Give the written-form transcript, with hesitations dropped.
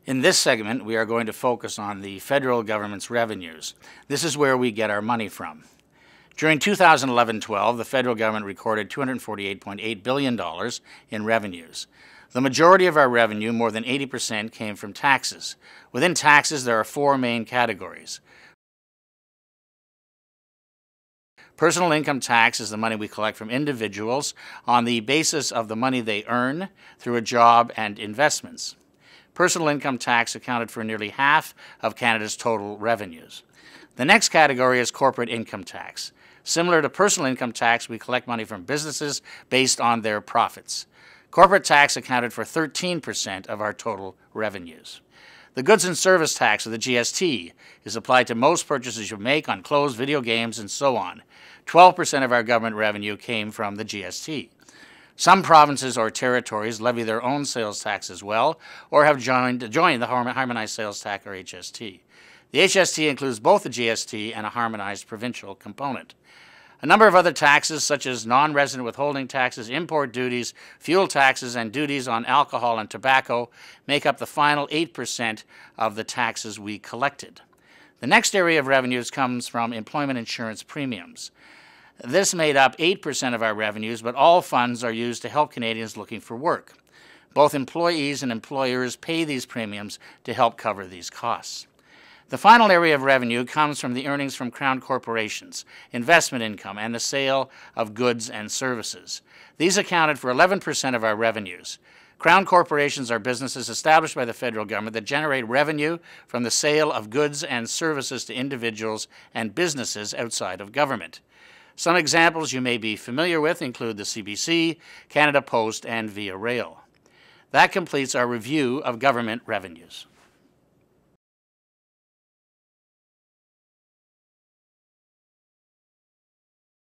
In this segment, we are going to focus on the federal government's revenues. This is where we get our money from. During 2011-12, the federal government recorded $248.8 billion in revenues. The majority of our revenue, more than 80%, came from taxes. Within taxes, there are four main categories. Personal income tax is the money we collect from individuals on the basis of the money they earn through a job and investments. Personal income tax accounted for nearly half of Canada's total revenues. The next category is corporate income tax. Similar to personal income tax, we collect money from businesses based on their profits. Corporate tax accounted for 13% of our total revenues. The goods and service tax, or the GST, is applied to most purchases you make on clothes, video games, and so on. 12% of our government revenue came from the GST. Some provinces or territories levy their own sales tax as well, or have joined the Harmonized Sales Tax, or HST. The HST includes both the GST and a harmonized provincial component. A number of other taxes, such as non-resident withholding taxes, import duties, fuel taxes, and duties on alcohol and tobacco, make up the final 8% of the taxes we collected. The next area of revenues comes from employment insurance premiums. This made up 8% of our revenues, but all funds are used to help Canadians looking for work. Both employees and employers pay these premiums to help cover these costs. The final area of revenue comes from the earnings from Crown corporations, investment income, and the sale of goods and services. These accounted for 11% of our revenues. Crown corporations are businesses established by the federal government that generate revenue from the sale of goods and services to individuals and businesses outside of government. Some examples you may be familiar with include the CBC, Canada Post, and Via Rail. That completes our review of government revenues.